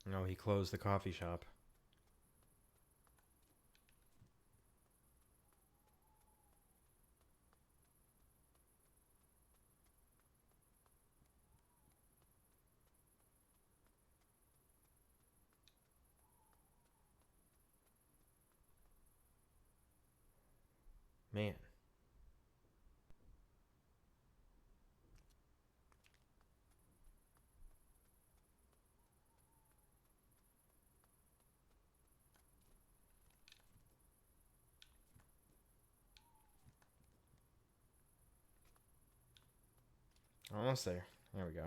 No, he closed the coffee shop. Man. Almost there. There we go.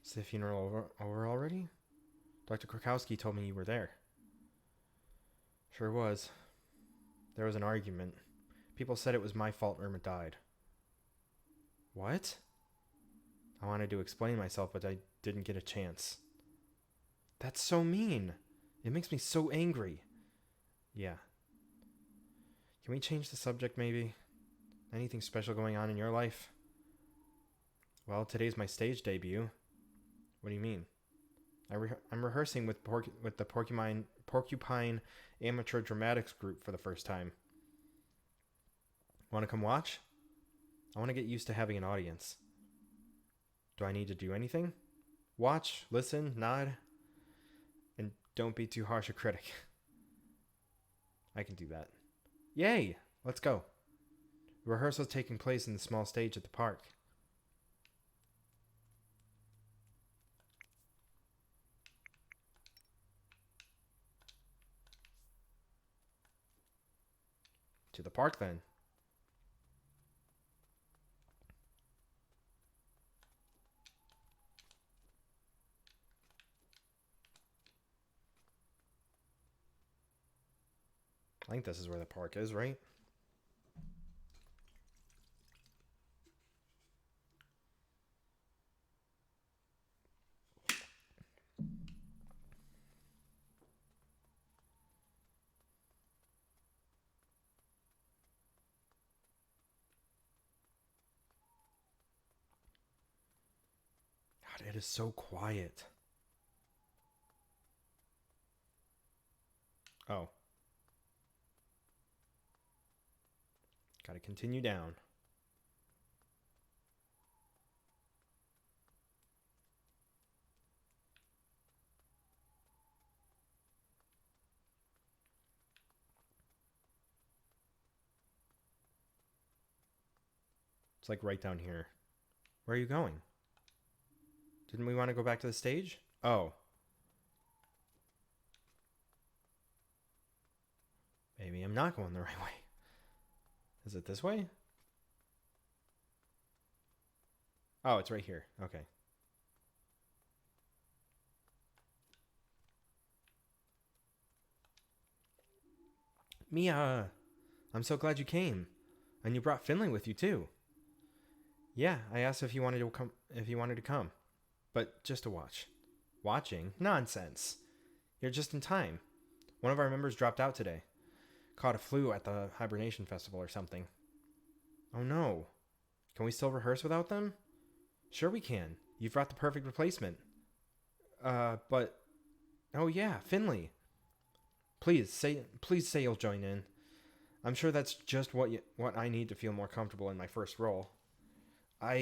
Is the funeral over already? Dr. Krakowski told me you were there. Sure was. There was an argument. People said it was my fault Irma died. What? I wanted to explain myself, but I didn't get a chance. That's so mean. It makes me so angry. Yeah. Can we change the subject, maybe? Anything special going on in your life? Well, today's my stage debut. What do you mean? I'm rehearsing with the Porcupine Amateur Dramatics Group for the first time. Want to come watch? I want to get used to having an audience. Do I need to do anything? Watch, listen, nod, and don't be too harsh a critic. I can do that. Yay! Let's go. The rehearsal's taking place in the small stage at the park. To the park, then. I think this is where the park is, right? God, it is so quiet. Oh. Gotta continue down. It's like right down here. Where are you going? Didn't we want to go back to the stage? Oh. Maybe I'm not going the right way. Is it this way? Oh, it's right here. Okay. Mia, I'm so glad you came. And you brought Finley with you too. Yeah, I asked if you wanted to come, but just to watch. Watching? Nonsense. You're just in time. One of our members dropped out today. Caught a flu at the hibernation festival or something. Oh no. Can we still rehearse without them? Sure we can. You've brought the perfect replacement. But oh yeah, Finley. Please say you'll join in. I'm sure that's just what I need to feel more comfortable in my first role. All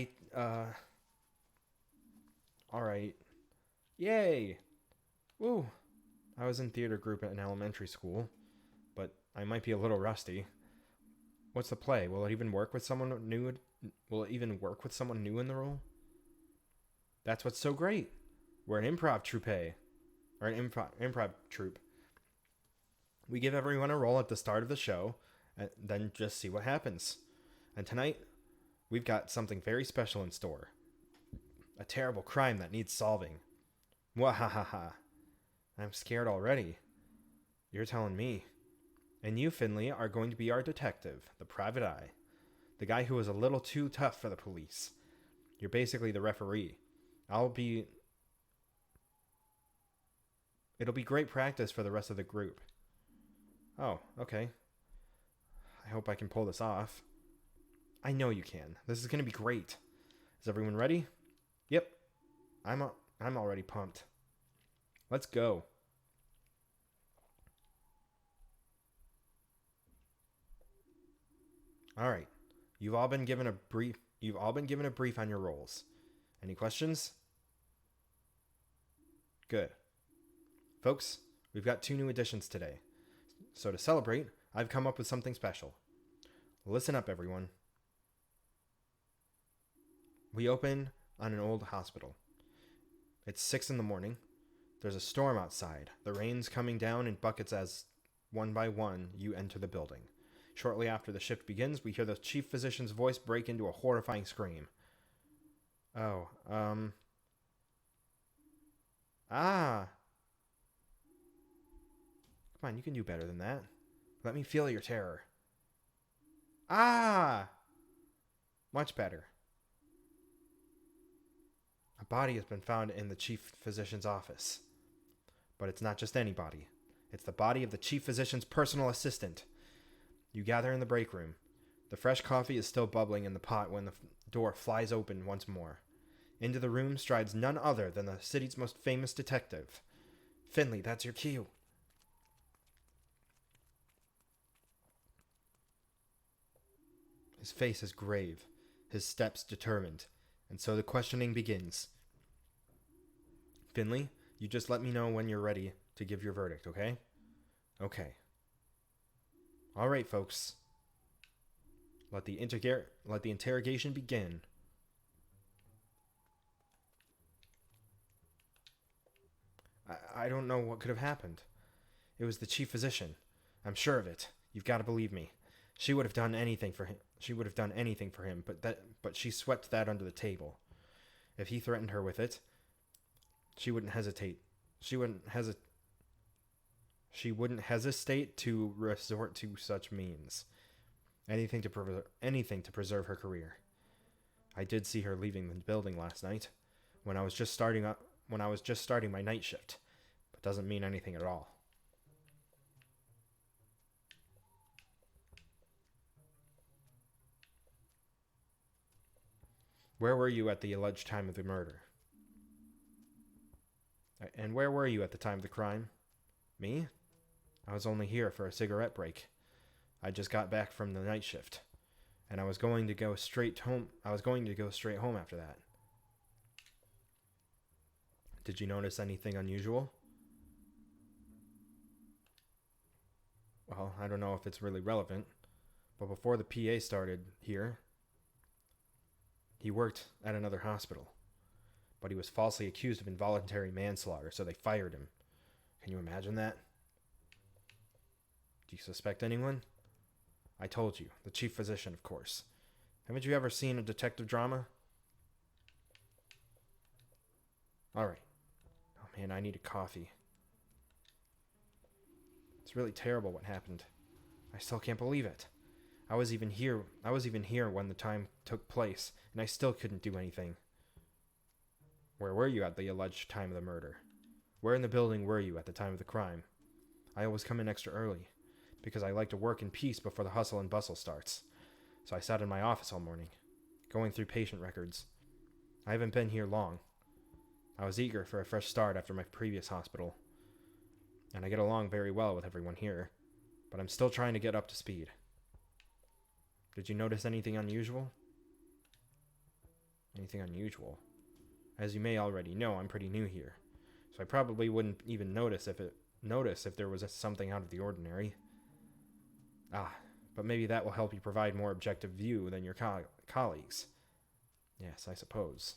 right. Yay. Woo. I was in theater group in elementary school, but I might be a little rusty. What's the play? Will it even work with someone new? Will it even work with someone new in the role? That's what's so great. We're an improv troupe, or an improv troupe. We give everyone a role at the start of the show, and then just see what happens. And tonight, we've got something very special in store. A terrible crime that needs solving. Wahahaha. I'm scared already. You're telling me. And you, Finley, are going to be our detective, the private eye. The guy who was a little too tough for the police. You're basically the referee. It'll be great practice for the rest of the group. Oh, okay. I hope I can pull this off. I know you can. This is going to be great. Is everyone ready? Yep. I'm already pumped. Let's go. All right. You've all been given a brief on your roles. Any questions? Good. Folks, we've got 2 new additions today. So to celebrate, I've come up with something special. Listen up, everyone. We open on an old hospital. It's 6 in the morning. There's a storm outside. The rain's coming down in buckets as, one by one, you enter the building. Shortly after the shift begins, we hear the chief physician's voice break into a horrifying scream. Oh, Ah! Come on, you can do better than that. Let me feel your terror. Ah! Much better. A body has been found in the chief physician's office. But it's not just any body. It's the body of the chief physician's personal assistant. You gather in the break room. The fresh coffee is still bubbling in the pot when the door flies open once more. Into the room strides none other than the city's most famous detective. Finley, that's your cue. His face is grave, his steps determined, and so the questioning begins. Finley, you just let me know when you're ready to give your verdict, okay? Okay. All right, folks. Let the interrogation begin. I don't know what could have happened. It was the chief physician. I'm sure of it. You've got to believe me. She would have done anything for him. But she swept that under the table. If he threatened her with it, she wouldn't hesitate. She wouldn't hesitate to resort to such means. Anything to preserve her career. I did see her leaving the building last night when I was just starting my night shift, but doesn't mean anything at all. Where were you at the alleged time of the murder? And where were you at the time of the crime? Me? I was only here for a cigarette break. I just got back from the night shift, and I was going to go straight home after that. Did you notice anything unusual? Well, I don't know if it's really relevant, but before the PA started here, he worked at another hospital, but he was falsely accused of involuntary manslaughter, so they fired him. Can you imagine that? Do you suspect anyone? I told you, the chief physician, of course. Haven't you ever seen a detective drama? All right. Oh man, I need a coffee. It's really terrible what happened. I still can't believe it. I was even here when the time took place, and I still couldn't do anything. Where were you at the alleged time of the murder? Where in the building were you at the time of the crime? I always come in extra early, because I like to work in peace before the hustle and bustle starts. So I sat in my office all morning, going through patient records. I haven't been here long. I was eager for a fresh start after my previous hospital, and I get along very well with everyone here, but I'm still trying to get up to speed. Did you notice anything unusual? Anything unusual? As you may already know, I'm pretty new here, so I probably wouldn't even notice if there was something out of the ordinary. But maybe that will help you provide more objective view than your colleagues. Yes, I suppose.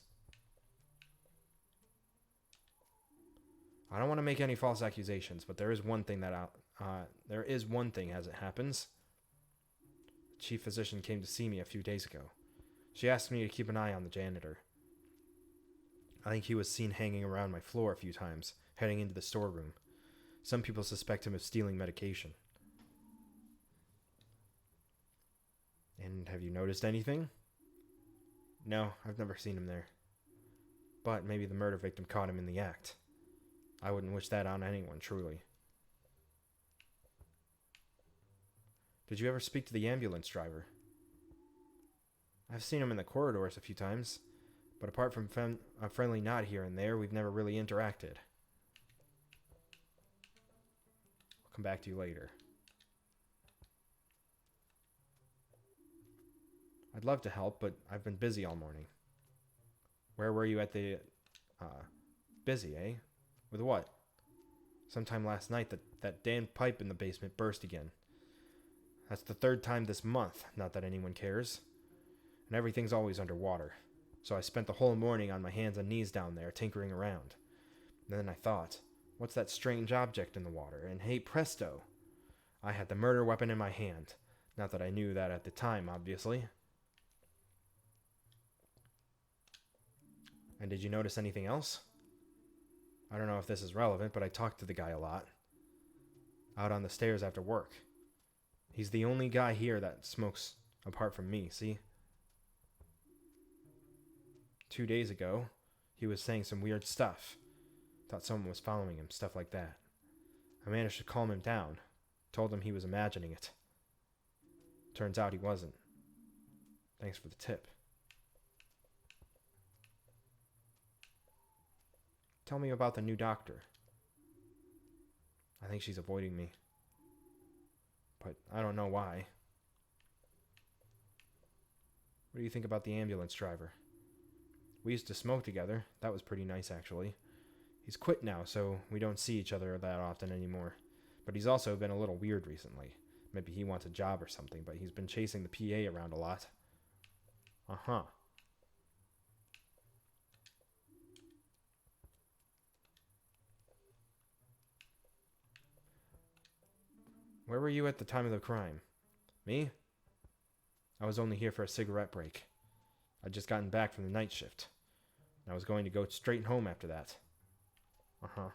I don't want to make any false accusations, but there is one thing as it happens. The chief physician came to see me a few days ago. She asked me to keep an eye on the janitor. I think he was seen hanging around my floor a few times, heading into the storeroom. Some people suspect him of stealing medication. And have you noticed anything? No, I've never seen him there. But maybe the murder victim caught him in the act. I wouldn't wish that on anyone, truly. Did you ever speak to the ambulance driver? I've seen him in the corridors a few times, But apart from a friendly nod here and there, we've never really interacted. I'll come back to you later. I'd love to help, but I've been busy all morning. Where were you at the... busy, eh? With what? Sometime last night, that damn pipe in the basement burst again. That's the third time this month, not that anyone cares. And everything's always underwater. So I spent the whole morning on my hands and knees down there, tinkering around. And then I thought, what's that strange object in the water? And hey presto! I had the murder weapon in my hand. Not that I knew that at the time, obviously. And did you notice anything else? I don't know if this is relevant, but I talked to the guy a lot. Out on the stairs after work. He's the only guy here that smokes apart from me, see? 2 days ago, he was saying some weird stuff. Thought someone was following him, stuff like that. I managed to calm him down. Told him he was imagining it. Turns out he wasn't. Thanks for the tip. Tell me about the new doctor. I think she's avoiding me. But I don't know why. What do you think about the ambulance driver? We used to smoke together. That was pretty nice, actually. He's quit now, so we don't see each other that often anymore. But he's also been a little weird recently. Maybe he wants a job or something, but he's been chasing the PA around a lot. Uh-huh. Where were you at the time of the crime? Me? I was only here for a cigarette break. I'd just gotten back from the night shift. I was going to go straight home after that. Uh-huh.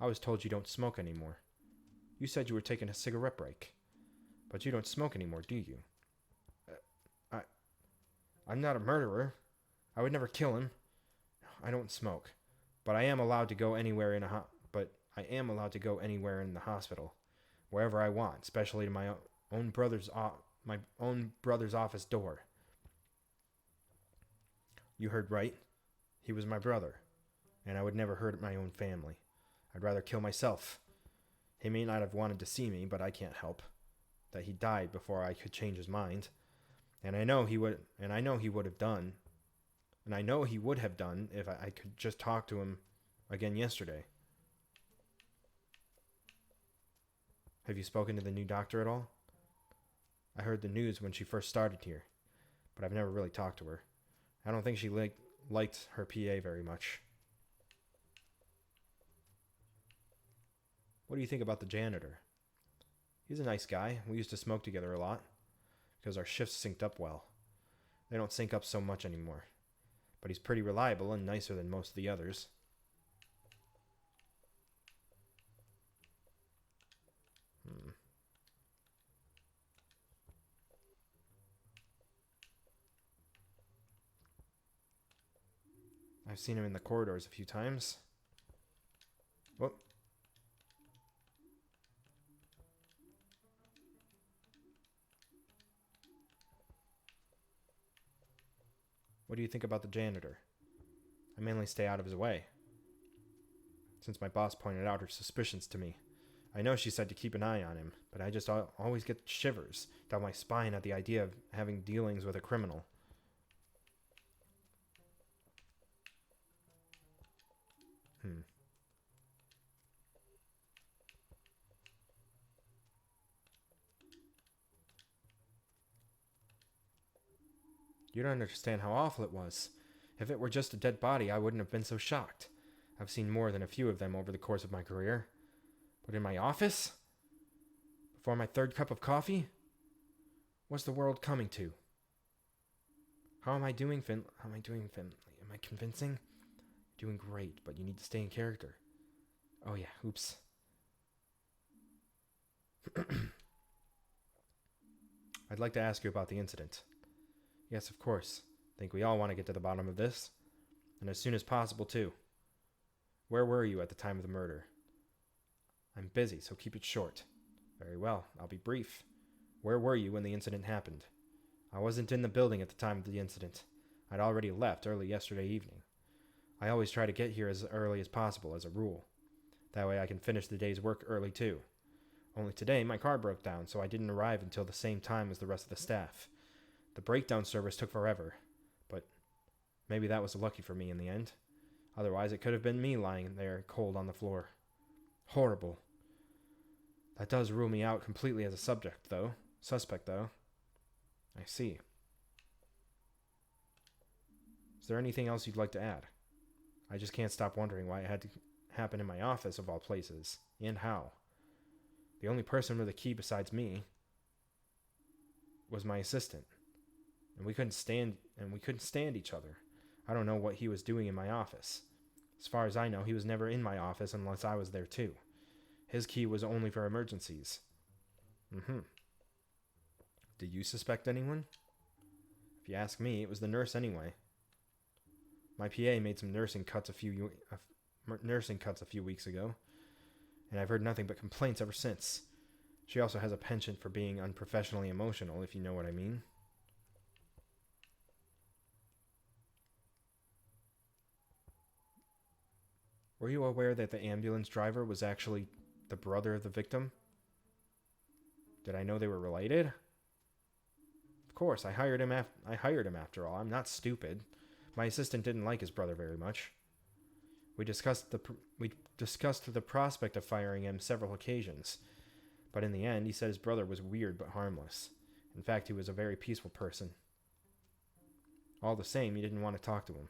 I was told you don't smoke anymore. You said you were taking a cigarette break. But you don't smoke anymore, do you? I'm not a murderer. I would never kill him. I don't smoke. But I am allowed to go anywhere in the hospital. Wherever I want, especially to my own brother's office door. You heard right. He was my brother, and I would never hurt my own family. I'd rather kill myself. He may not have wanted to see me, but I can't help that he died before I could change his mind. And I know he would have done if I could just talk to him again yesterday. Have you spoken to the new doctor at all? I heard the news when she first started here, but I've never really talked to her. I don't think she liked her PA very much. What do you think about the janitor? He's a nice guy. We used to smoke together a lot, because our shifts synced up well. They don't sync up so much anymore, but he's pretty reliable and nicer than most of the others. I've seen him in the corridors a few times. Whoop. What do you think about the janitor? I mainly stay out of his way, since my boss pointed out her suspicions to me. I know she said to keep an eye on him, but I just always get shivers down my spine at the idea of having dealings with a criminal. You don't understand how awful it was. If it were just a dead body, I wouldn't have been so shocked. I've seen more than a few of them over the course of my career. But in my office? Before my third cup of coffee? What's the world coming to? How am I doing, Finley? Am I convincing? Doing great, but you need to stay in character. Oh yeah, oops. I'd like to ask you about the incident. Yes, of course. Think we all want to get to the bottom of this. And as soon as possible, too. Where were you at the time of the murder? I'm busy, so keep it short. Very well, I'll be brief. Where were you when the incident happened? I wasn't in the building at the time of the incident. I'd already left early yesterday evening. I always try to get here as early as possible as a rule. That way I can finish the day's work early too. Only today my car broke down, so I didn't arrive until the same time as the rest of the staff. The breakdown service took forever, but maybe that was lucky for me in the end. Otherwise it could have been me lying there cold on the floor. Horrible. That does rule me out completely as a suspect though. I see. Is there anything else you'd like to add? I just can't stop wondering why it had to happen in my office of all places, and how. The only person with a key besides me was my assistant, and we couldn't stand each other. I don't know what he was doing in my office. As far as I know, he was never in my office unless I was there too. His key was only for emergencies. Did you suspect anyone? If you ask me, it was the nurse anyway. My PA made some nursing cuts a few weeks ago, and I've heard nothing but complaints ever since. She also has a penchant for being unprofessionally emotional, if you know what I mean. Were you aware that the ambulance driver was actually the brother of the victim? Did I know they were related? Of course, I hired him after all. I'm not stupid. My assistant didn't like his brother very much. We discussed the prospect of firing him several occasions, but in the end, he said his brother was weird but harmless. In fact, he was a very peaceful person. All the same, he didn't want to talk to him.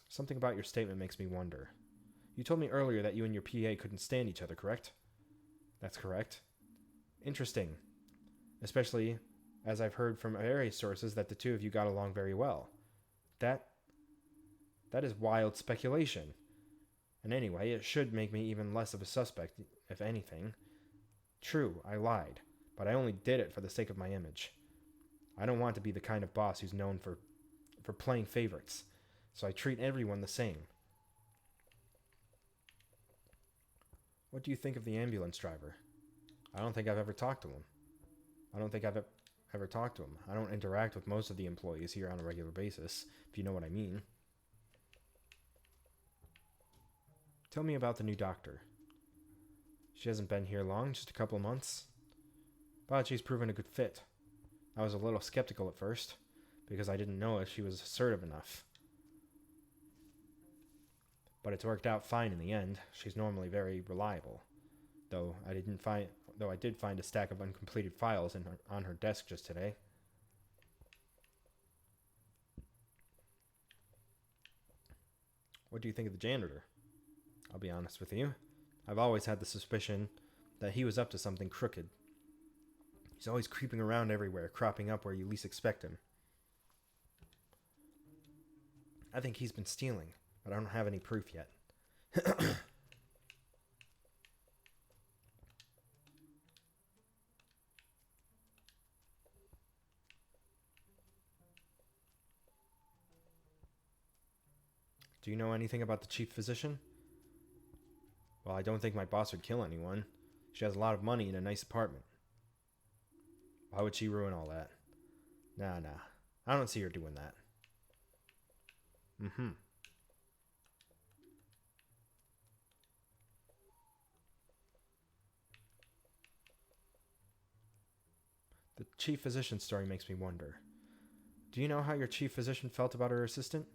Something about your statement makes me wonder. You told me earlier that you and your PA couldn't stand each other, correct? That's correct. Interesting. Especially as I've heard from various sources that the two of you got along very well. That is wild speculation. And anyway, it should make me even less of a suspect, if anything. True, I lied, but I only did it for the sake of my image. I don't want to be the kind of boss who's known for playing favorites, so I treat everyone the same. What do you think of the ambulance driver? I don't think I've ever talked to him. I don't interact with most of the employees here on a regular basis, if you know what I mean. Tell me about the new doctor. She hasn't been here long, just a couple of months. But she's proven a good fit. I was a little skeptical at first, because I didn't know if she was assertive enough. But it's worked out fine in the end. She's normally very reliable. Though I did find a stack of uncompleted files on her desk just today. What do you think of the janitor? I'll be honest with you. I've always had the suspicion that he was up to something crooked. He's always creeping around everywhere, cropping up where you least expect him. I think he's been stealing, but I don't have any proof yet. Do you know anything about the chief physician? Well, I don't think my boss would kill anyone. She has a lot of money and a nice apartment. Why would she ruin all that? Nah. I don't see her doing that. The chief physician story makes me wonder. Do you know how your chief physician felt about her assistant?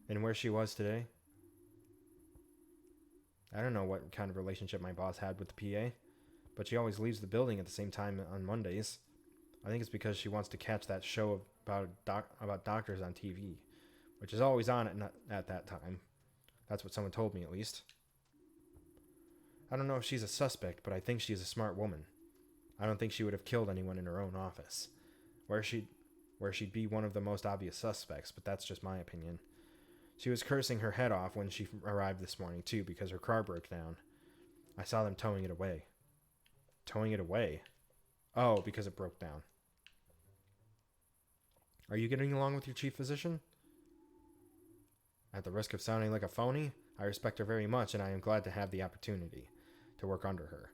And where she was today? I don't know what kind of relationship my boss had with the PA, but she always leaves the building at the same time on Mondays. I think it's because she wants to catch that show about doctors on TV, which is always on at that time. That's what someone told me, at least. I don't know if she's a suspect, but I think she's a smart woman. I don't think she would have killed anyone in her own office, where she'd be one of the most obvious suspects, but that's just my opinion. She was cursing her head off when she arrived this morning, too, because her car broke down. I saw them towing it away. Towing it away? Oh, because it broke down. Are you getting along with your chief physician? At the risk of sounding like a phony, I respect her very much, and I am glad to have the opportunity to work under her.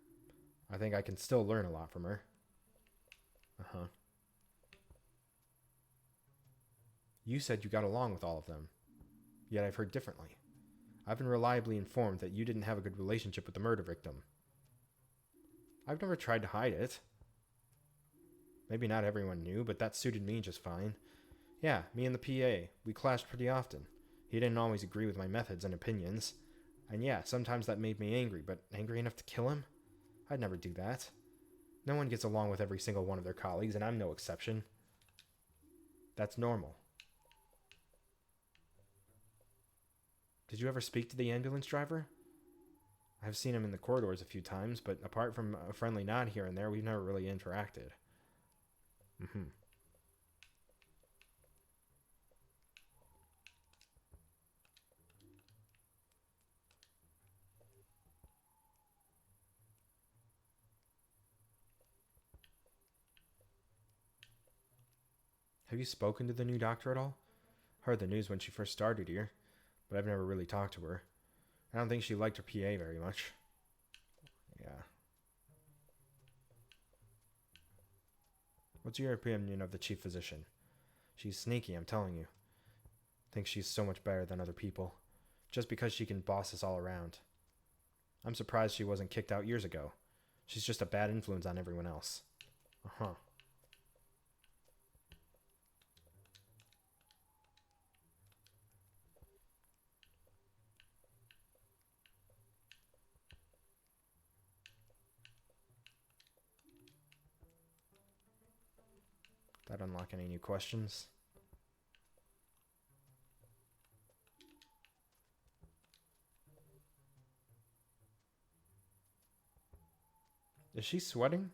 I think I can still learn a lot from her. You said you got along with all of them, yet I've heard differently. I've been reliably informed that you didn't have a good relationship with the murder victim. I've never tried to hide it. Maybe not everyone knew, but that suited me just fine. Yeah, me and the PA, we clashed pretty often. He didn't always agree with my methods and opinions. And yeah, sometimes that made me angry, but angry enough to kill him? I'd never do that. No one gets along with every single one of their colleagues, and I'm no exception. That's normal. Did you ever speak to the ambulance driver? I've seen him in the corridors a few times, but apart from a friendly nod here and there, we've never really interacted. Have you spoken to the new doctor at all? Heard the news when she first started here, but I've never really talked to her. I don't think she liked her PA very much. Yeah. What's your opinion of the chief physician? She's sneaky, I'm telling you. Thinks she's so much better than other people, just because she can boss us all around. I'm surprised she wasn't kicked out years ago. She's just a bad influence on everyone else. Uh-huh. That unlock any new questions? Is she sweating?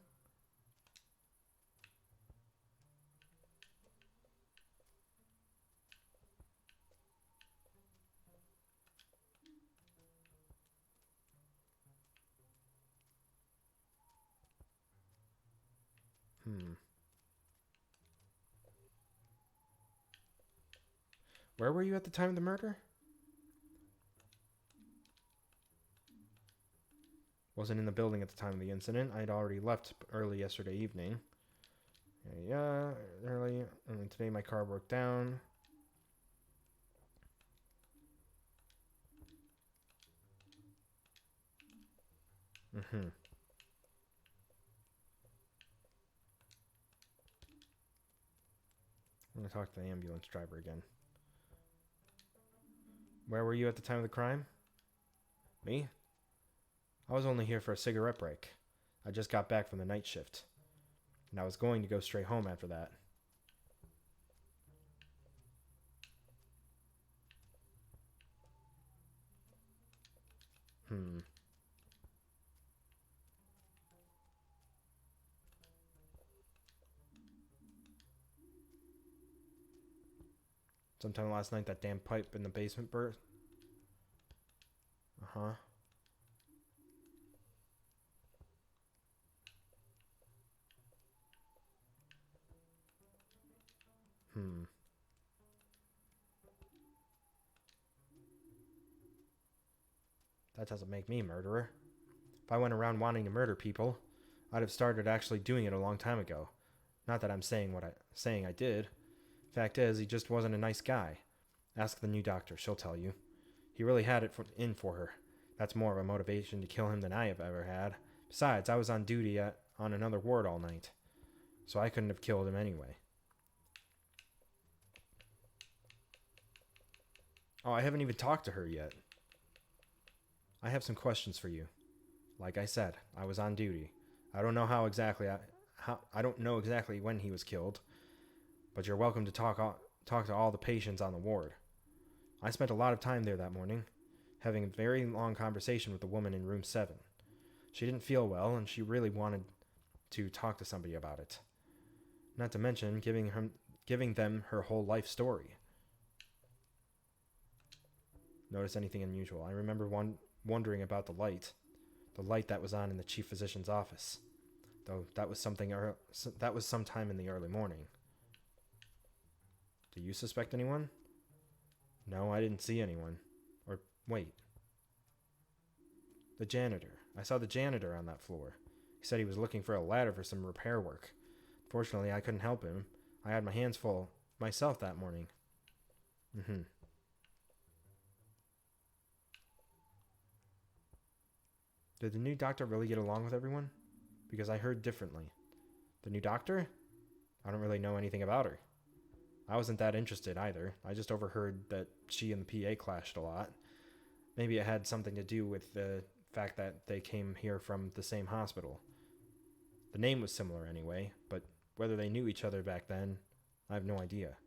Where were you at the time of the murder? Wasn't in the building at the time of the incident. I'd already left early yesterday evening. Yeah, early. And today my car broke down. I'm gonna talk to the ambulance driver again. Where were you at the time of the crime? Me? I was only here for a cigarette break. I just got back from the night shift. And I was going to go straight home after that. Sometime last night that damn pipe in the basement burst. Uh-huh. That doesn't make me a murderer. If I went around wanting to murder people, I'd have started actually doing it a long time ago. Not that I'm saying saying I did. Fact is, he just wasn't a nice guy. Ask the new doctor, she'll tell you. He really had it in for her. That's more of a motivation to kill him than I have ever had. Besides, I was on duty on another ward all night, so I couldn't have killed him anyway. Oh, I haven't even talked to her yet. I have some questions for you. Like I said, I was on duty. I don't know I don't know exactly when he was killed, but you're welcome to talk to all the patients on the ward. I spent a lot of time there that morning, having a very long conversation with the woman in room 7. She didn't feel well, and she really wanted to talk to somebody about it. Not to mention giving them her whole life story. Notice anything unusual? I remember wondering about the light that was on in the chief physician's office, though that was sometime in the early morning. Do you suspect anyone? No, I didn't see anyone. Or wait. The janitor. I saw the janitor on that floor. He said he was looking for a ladder for some repair work. Fortunately, I couldn't help him. I had my hands full myself that morning. Mm-hmm. Did the new doctor really get along with everyone? Because I heard differently. The new doctor? I don't really know anything about her. I wasn't that interested either. I just overheard that she and the PA clashed a lot. Maybe it had something to do with the fact that they came here from the same hospital. The name was similar anyway, but whether they knew each other back then, I have no idea.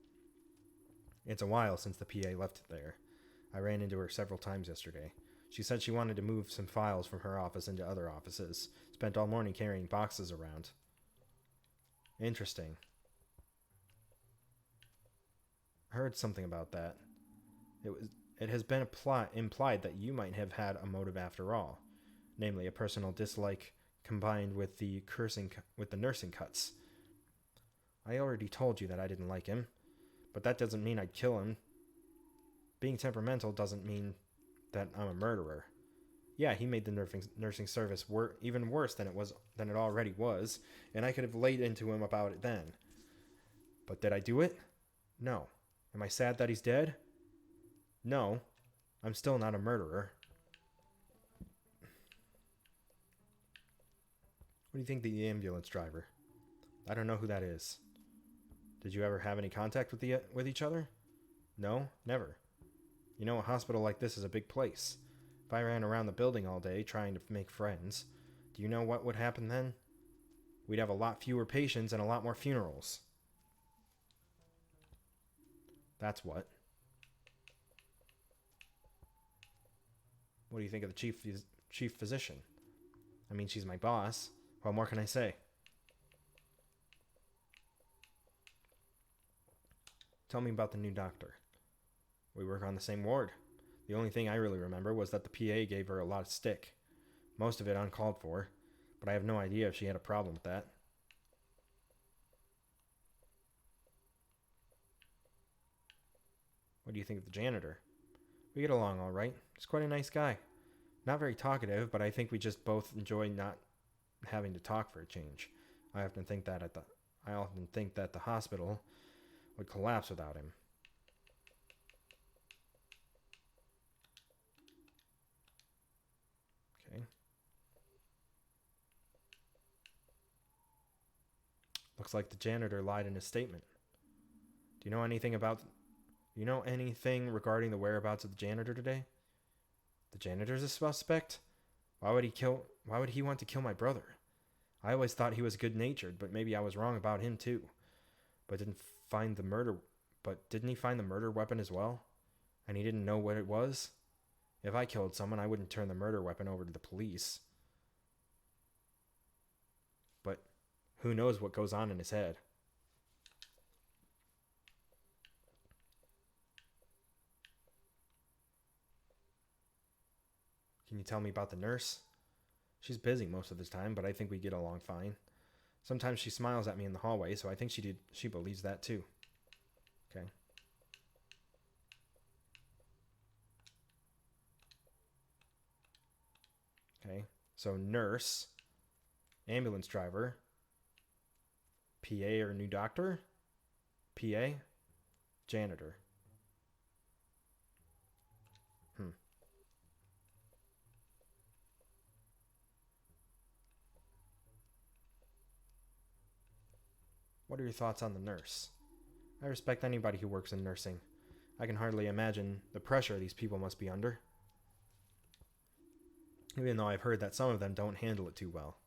It's a while since the PA left there. I ran into her several times yesterday. She said she wanted to move some files from her office into other offices. Spent all morning carrying boxes around. Interesting. I heard something about that. It has been implied that you might have had a motive after all, namely a personal dislike combined with the nursing cuts. I already told you that I didn't like him, but that doesn't mean I'd kill him. Being temperamental doesn't mean that I'm a murderer. Yeah, he made the nursing service even worse than it already was, and I could have laid into him about it then. But did I do it? No. Am I sad that he's dead? No. I'm still not a murderer. What do you think of the ambulance driver? I don't know who that is. Did you ever have any contact with each other? No, never. You know, a hospital like this is a big place. If I ran around the building all day trying to make friends, do you know what would happen then? We'd have a lot fewer patients and a lot more funerals. That's what. What do you think of the chief physician? I mean, she's my boss. What more can I say? Tell me about the new doctor. We work on the same ward. The only thing I really remember was that the PA gave her a lot of stick. Most of it uncalled for, but I have no idea if she had a problem with that. What do you think of the janitor? We get along all right. He's quite a nice guy. Not very talkative, but I think we just both enjoy not having to talk for a change. I often think that the hospital would collapse without him. Okay. Looks like the janitor lied in his statement. Do you know anything regarding the whereabouts of the janitor today? The janitor's a suspect? Why would he want to kill my brother? I always thought he was good-natured, but maybe I was wrong about him too. Didn't he find the murder weapon as well? And he didn't know what it was? If I killed someone, I wouldn't turn the murder weapon over to the police. But who knows what goes on in his head? Can you tell me about the nurse? She's busy most of the time, but I think we get along fine. Sometimes she smiles at me in the hallway, so I think she believes that too. Okay. Okay. So nurse, ambulance driver, PA or new doctor, PA, janitor. What are your thoughts on the nurse? I respect anybody who works in nursing. I can hardly imagine the pressure these people must be under. Even though I've heard that some of them don't handle it too well.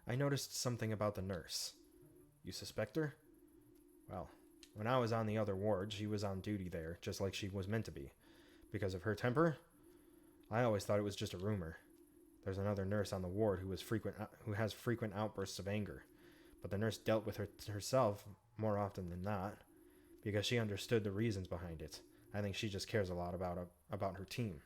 I noticed something about the nurse. You suspect her? Well, when I was on the other ward, she was on duty there, just like she was meant to be. Because of her temper? I always thought it was just a rumor. There's another nurse on the ward who has frequent outbursts of anger, but the nurse dealt with herself more often than not, because she understood the reasons behind it. I think she just cares a lot about her team.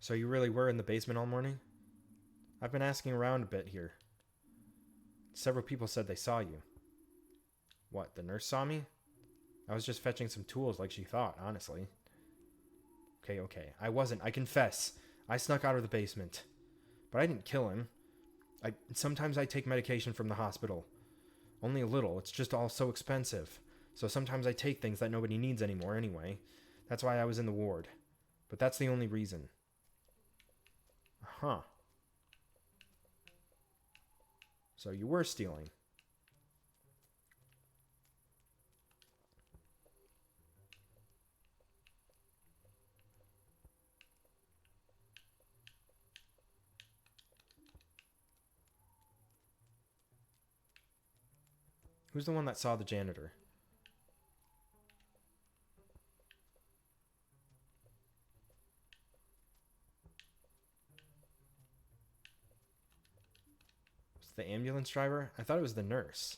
So you really were in the basement all morning? I've been asking around a bit here. Several people said they saw you. What, the nurse saw me? I was just fetching some tools like she thought, honestly. Okay. I wasn't. I confess. I snuck out of the basement. But I didn't kill him. Sometimes I take medication from the hospital. Only a little. It's just all so expensive. So sometimes I take things that nobody needs anymore anyway. That's why I was in the ward. But that's the only reason. Huh. So you were stealing. Who's the one that saw the janitor? Was it the ambulance driver? I thought it was the nurse.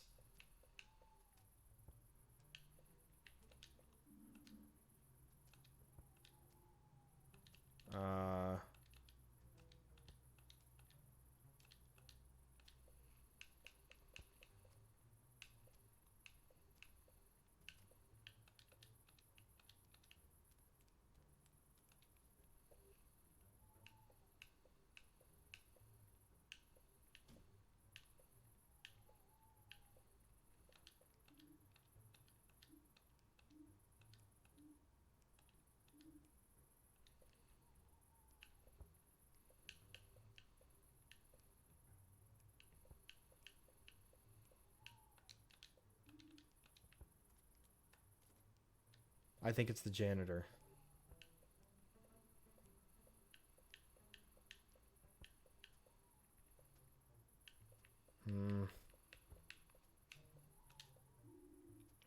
I think it's the janitor.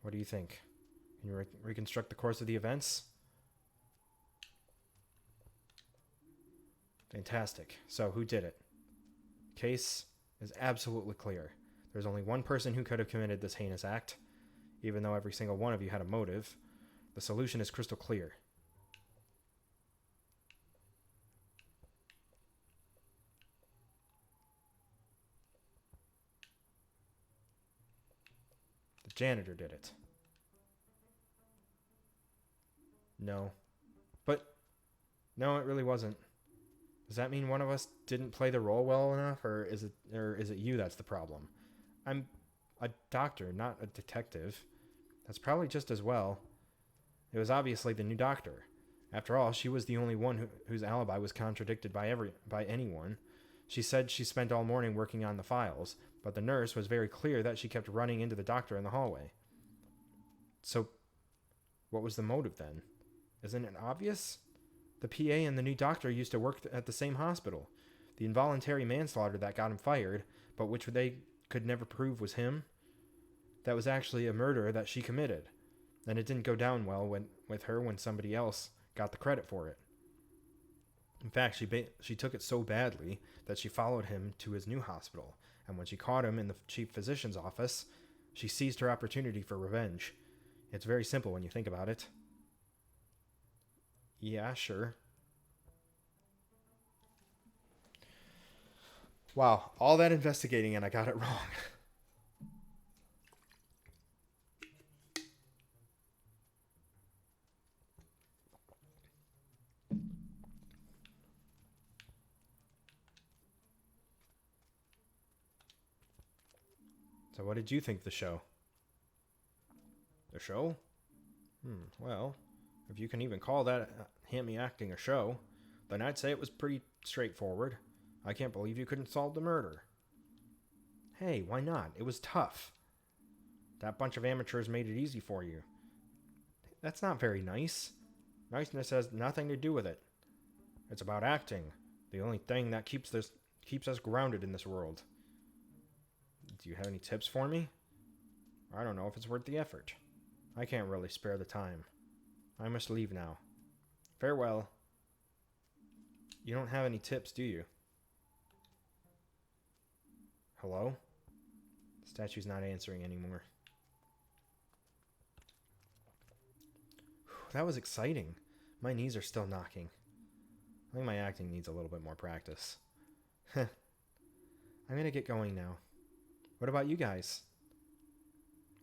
What do you think? Can you reconstruct the course of the events? Fantastic. So, who did it? Case is absolutely clear. There's only one person who could have committed this heinous act. Even though every single one of you had a motive, the solution is crystal clear. The janitor did it. No. But, no, it really wasn't. Does that mean one of us didn't play the role well enough, or is it you that's the problem? I'm a doctor, not a detective. That's probably just as well. It was obviously the new doctor. After all, she was the only one whose alibi was contradicted by anyone. She said she spent all morning working on the files, but the nurse was very clear that she kept running into the doctor in the hallway. So, what was the motive then? Isn't it obvious? The PA and the new doctor used to work at the same hospital. The involuntary manslaughter that got him fired, but which they could never prove was him, that was actually a murder that she committed. And it didn't go down well with her when somebody else got the credit for it. In fact, she took it so badly that she followed him to his new hospital, and when she caught him in the chief physician's office, she seized her opportunity for revenge. It's very simple when you think about it. Yeah, sure. Wow, all that investigating and I got it wrong. So what did you think of the show? The show? Well, if you can even call that Hammy acting a show, then I'd say it was pretty straightforward. I can't believe you couldn't solve the murder. Hey, why not? It was tough. That bunch of amateurs made it easy for you. That's not very nice. Niceness has nothing to do with it. It's about acting, the only thing that keeps us grounded in this world. Do you have any tips for me? I don't know if it's worth the effort. I can't really spare the time. I must leave now. Farewell. You don't have any tips, do you? Hello? The statue's not answering anymore. That was exciting. My knees are still knocking. I think my acting needs a little bit more practice. I'm gonna get going now. What about you guys?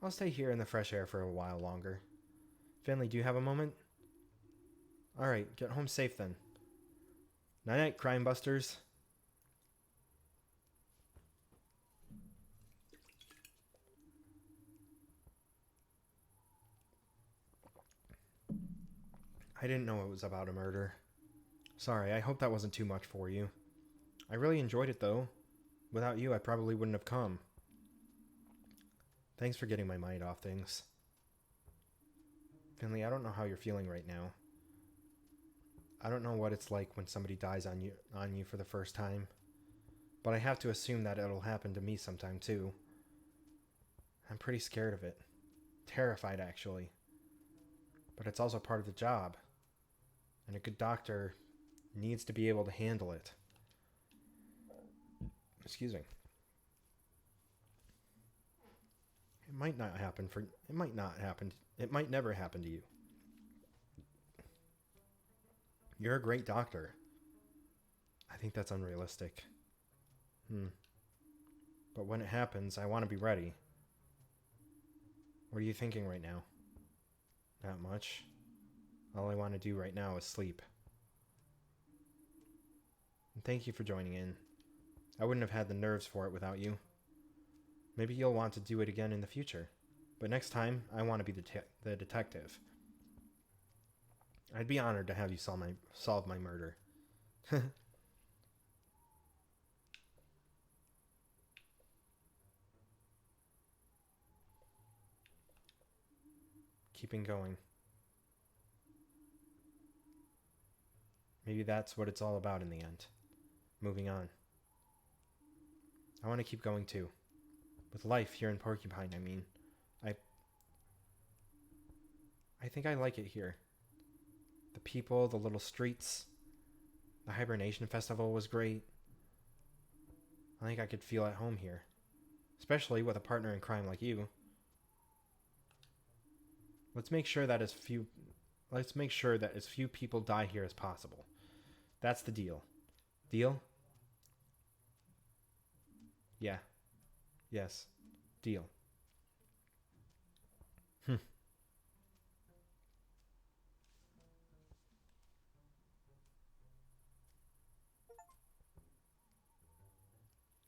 I'll stay here in the fresh air for a while longer. Finley, do you have a moment? Alright, get home safe then. Night-night, crime busters. I didn't know it was about a murder. Sorry, I hope that wasn't too much for you. I really enjoyed it though. Without you, I probably wouldn't have come. Thanks for getting my mind off things. Finley, I don't know how you're feeling right now. I don't know what it's like when somebody dies on you for the first time. But I have to assume that it'll happen to me sometime too. I'm pretty scared of it. Terrified, actually. But it's also part of the job. And a good doctor needs to be able to handle it. Excuse me. It might never happen to you. You're a great doctor. I think that's unrealistic. But when it happens, I want to be ready. What are you thinking right now? Not much. All I want to do right now is sleep. And thank you for joining in. I wouldn't have had the nerves for it without you. Maybe you'll want to do it again in the future. But next time, I want to be the detective. I'd be honored to have you solve my murder. Keeping going. Maybe that's what it's all about in the end. Moving on. I want to keep going too. With life here in Porcupine, I mean. I think I like it here. The people, the little streets. The hibernation festival was great. I think I could feel at home here. Especially with a partner in crime like you. Let's make sure that as few people die here as possible. That's the deal. Deal? Yeah. Yes. Deal.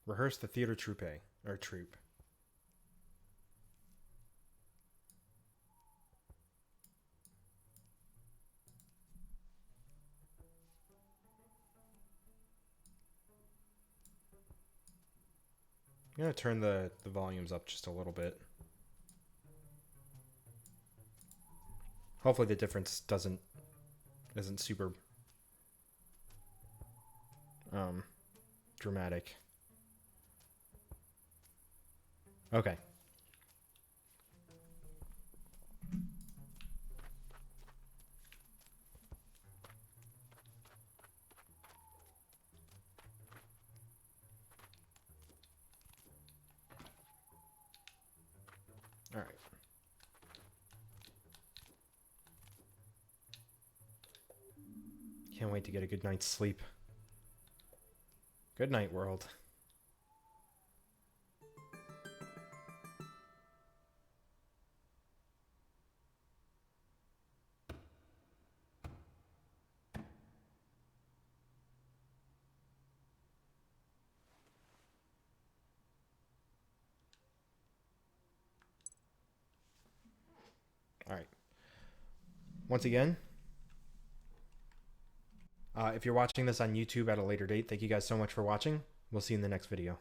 Rehearse the theater troupe. Troupe. I'm going to turn the volumes up just a little bit. Hopefully the difference isn't super dramatic. Okay. All right. Can't wait to get a good night's sleep. Good night, world. All right. Once again, if you're watching this on YouTube at a later date, thank you guys so much for watching. We'll see you in the next video.